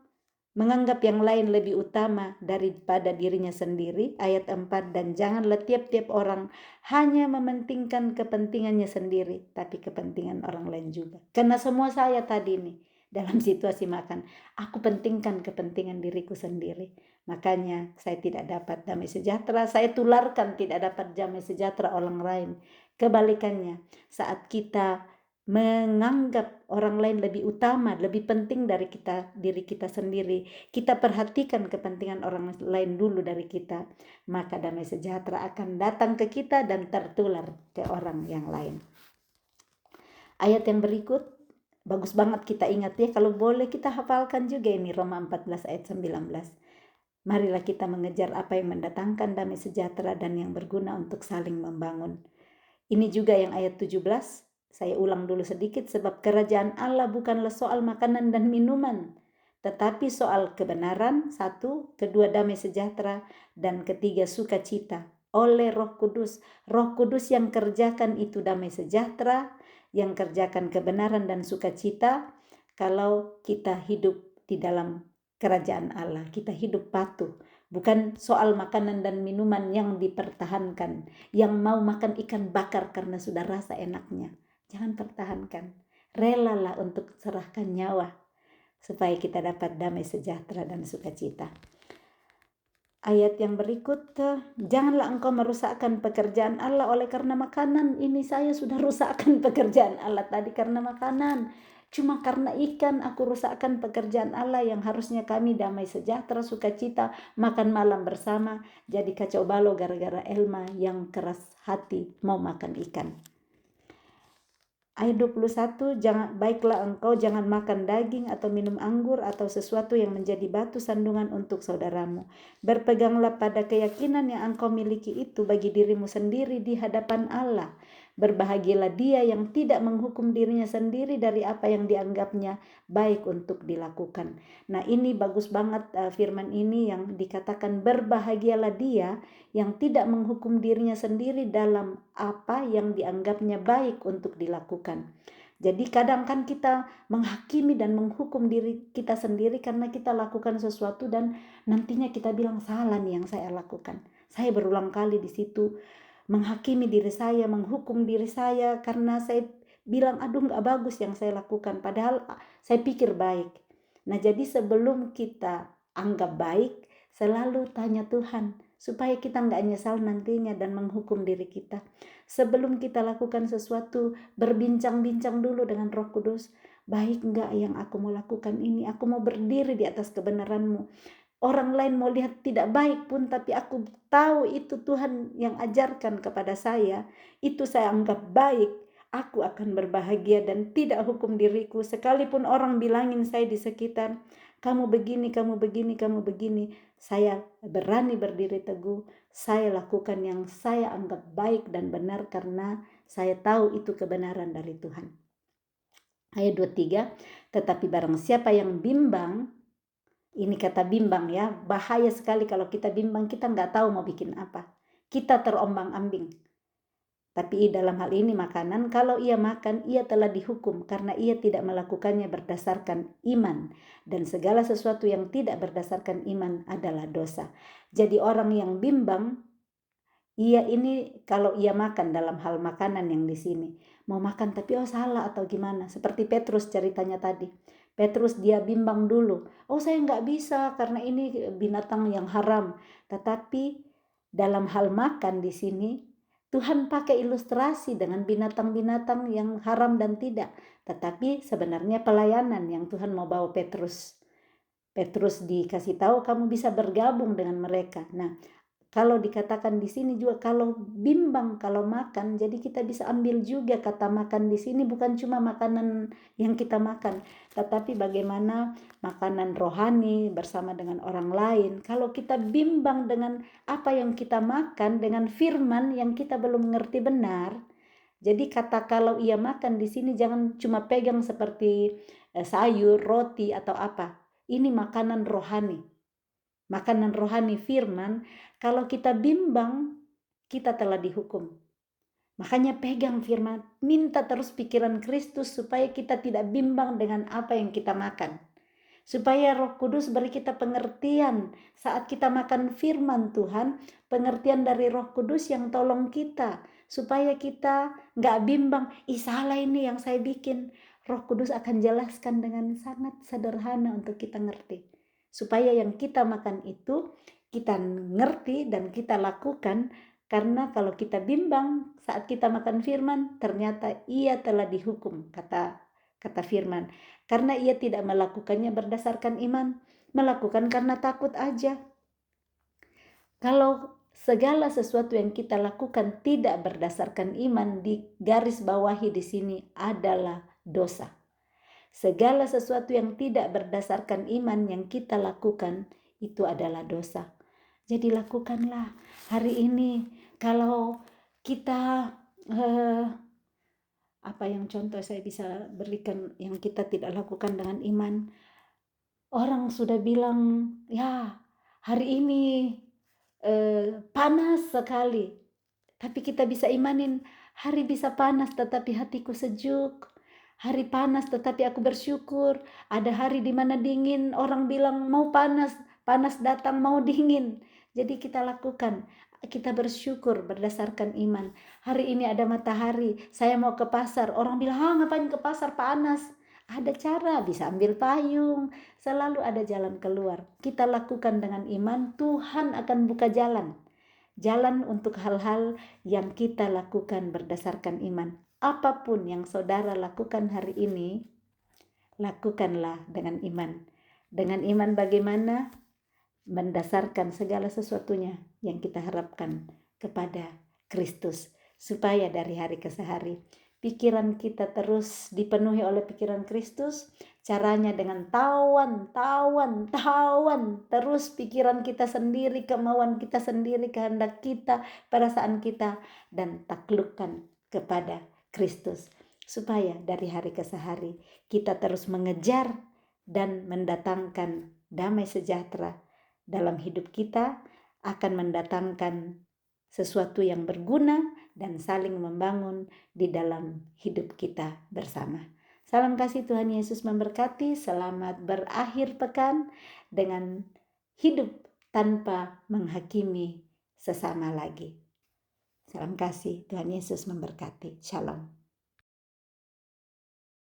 menganggap yang lain lebih utama daripada dirinya sendiri, ayat 4, dan janganlah tiap-tiap orang hanya mementingkan kepentingannya sendiri, tapi kepentingan orang lain juga. Karena semua saya tadi nih, dalam situasi makan, aku pentingkan kepentingan diriku sendiri. Makanya saya tidak dapat damai sejahtera, saya tularkan tidak dapat damai sejahtera orang lain. Kebalikannya, saat kita menganggap orang lain lebih utama, lebih penting dari diri kita sendiri, kita perhatikan kepentingan orang lain dulu dari kita, maka damai sejahtera akan datang ke kita dan tertular ke orang yang lain. Ayat yang berikut bagus banget kita ingat ya, kalau boleh kita hafalkan juga ini, Roma 14 ayat 19. Marilah kita mengejar apa yang mendatangkan damai sejahtera dan yang berguna untuk saling membangun. Ini juga yang ayat 17. Saya ulang dulu sedikit, sebab kerajaan Allah bukanlah soal makanan dan minuman, tetapi soal kebenaran, 1, kedua damai sejahtera, dan ketiga sukacita oleh Roh Kudus. Roh Kudus yang kerjakan itu damai sejahtera, yang kerjakan kebenaran dan sukacita. Kalau kita hidup di dalam kerajaan Allah, kita hidup patuh. Bukan soal makanan dan minuman yang dipertahankan, yang mau makan ikan bakar karena sudah rasa enaknya. Jangan pertahankan. Relalah untuk serahkan nyawa supaya kita dapat damai sejahtera dan sukacita. Ayat yang berikut, janganlah engkau merusakkan pekerjaan Allah oleh karena makanan. Ini saya sudah rusakkan pekerjaan Allah tadi karena makanan. Cuma karena ikan aku rusakkan pekerjaan Allah yang harusnya kami damai sejahtera, sukacita, makan malam bersama. Jadi kacau balau gara-gara Elma yang keras hati mau makan ikan. Ayat 21, baiklah engkau jangan makan daging atau minum anggur atau sesuatu yang menjadi batu sandungan untuk saudaramu. Berpeganglah pada keyakinan yang engkau miliki itu bagi dirimu sendiri di hadapan Allah. Berbahagialah dia yang tidak menghukum dirinya sendiri dari apa yang dianggapnya baik untuk dilakukan. Nah ini bagus banget firman ini yang dikatakan berbahagialah dia yang tidak menghukum dirinya sendiri dalam apa yang dianggapnya baik untuk dilakukan. Jadi kadang kan kita menghakimi dan menghukum diri kita sendiri karena kita lakukan sesuatu dan nantinya kita bilang salah nih yang saya lakukan. Saya berulang kali di situ menghakimi diri saya, menghukum diri saya karena saya bilang aduh gak bagus yang saya lakukan padahal saya pikir baik. Nah jadi sebelum kita anggap baik, selalu tanya Tuhan supaya kita gak nyesal nantinya dan menghukum diri kita. Sebelum kita lakukan sesuatu, berbincang-bincang dulu dengan Roh Kudus, baik gak yang aku mau lakukan ini, aku mau berdiri di atas kebenaran-Mu. Orang lain mau lihat tidak baik pun, tapi aku tahu itu Tuhan yang ajarkan kepada saya, itu saya anggap baik, aku akan berbahagia dan tidak hukum diriku. Sekalipun orang bilangin saya di sekitar, kamu begini, kamu begini, kamu begini, saya berani berdiri teguh, saya lakukan yang saya anggap baik dan benar karena saya tahu itu kebenaran dari Tuhan. Ayat 23, tetapi barang siapa yang bimbang, ini kata bimbang ya, bahaya sekali kalau kita bimbang, kita nggak tahu mau bikin apa. kita terombang-ambing. Tapi dalam hal ini makanan, kalau ia makan, ia telah dihukum karena ia tidak melakukannya berdasarkan iman. Dan segala sesuatu yang tidak berdasarkan iman adalah dosa. Jadi orang yang bimbang, ia ini kalau ia makan dalam hal makanan yang di sini, mau makan tapi salah atau gimana. Seperti Petrus ceritanya tadi. Petrus dia bimbang dulu. Saya nggak bisa karena ini binatang yang haram. Tetapi dalam hal makan di sini, Tuhan pakai ilustrasi dengan binatang-binatang yang haram dan tidak. Tetapi sebenarnya pelayanan yang Tuhan mau bawa Petrus. Petrus dikasih tahu kamu bisa bergabung dengan mereka. Nah, kalau dikatakan di sini juga kalau bimbang kalau makan, jadi kita bisa ambil juga kata makan di sini bukan cuma makanan yang kita makan, tetapi bagaimana makanan rohani bersama dengan orang lain. Kalau kita bimbang dengan apa yang kita makan dengan firman yang kita belum mengerti benar, jadi kata kalau ia makan di sini jangan cuma pegang seperti sayur, roti atau apa. Ini makanan rohani. Makanan rohani firman, kalau kita bimbang, kita telah dihukum. Makanya pegang firman, minta terus pikiran Kristus supaya kita tidak bimbang dengan apa yang kita makan. Supaya Roh Kudus beri kita pengertian saat kita makan firman Tuhan, pengertian dari Roh Kudus yang tolong kita. Supaya kita gak bimbang, salah ini yang saya bikin. Roh Kudus akan jelaskan dengan sangat sederhana untuk kita ngerti. Supaya yang kita makan itu kita ngerti dan kita lakukan, karena kalau kita bimbang saat kita makan firman, ternyata ia telah dihukum, kata firman, karena ia tidak melakukannya berdasarkan iman, melakukan karena takut aja. Kalau segala sesuatu yang kita lakukan tidak berdasarkan iman, di garis bawahi di sini adalah dosa. Segala sesuatu yang tidak berdasarkan iman yang kita lakukan itu adalah dosa. Jadi lakukanlah hari ini. Kalau kita apa yang contoh saya bisa berikan yang kita tidak lakukan dengan iman. Orang sudah bilang, ya hari ini panas sekali. Tapi kita bisa imanin, hari bisa panas tetapi hatiku sejuk. Hari panas tetapi aku bersyukur. Ada hari di mana dingin, orang bilang mau panas, panas datang mau dingin. Jadi kita lakukan, kita bersyukur berdasarkan iman. Hari ini ada matahari, saya mau ke pasar. Orang bilang, ngapain ke pasar, panas. Ada cara, bisa ambil payung. Selalu ada jalan keluar. Kita lakukan dengan iman, Tuhan akan buka jalan. Jalan untuk hal-hal yang kita lakukan berdasarkan iman. Apapun yang saudara lakukan hari ini, lakukanlah dengan iman. Dengan iman bagaimana? Mendasarkan segala sesuatunya yang kita harapkan kepada Kristus. Supaya dari hari ke hari, pikiran kita terus dipenuhi oleh pikiran Kristus. Caranya dengan tawan. Terus pikiran kita sendiri, kemauan kita sendiri, kehendak kita, perasaan kita. Dan taklukkan kepada Kristus. Supaya dari hari ke hari kita terus mengejar dan mendatangkan damai sejahtera dalam hidup kita, akan mendatangkan sesuatu yang berguna dan saling membangun di dalam hidup kita bersama. Salam kasih Tuhan Yesus memberkati. Selamat berakhir pekan dengan hidup tanpa menghakimi sesama lagi. Salam kasih, Tuhan Yesus memberkati. Shalom.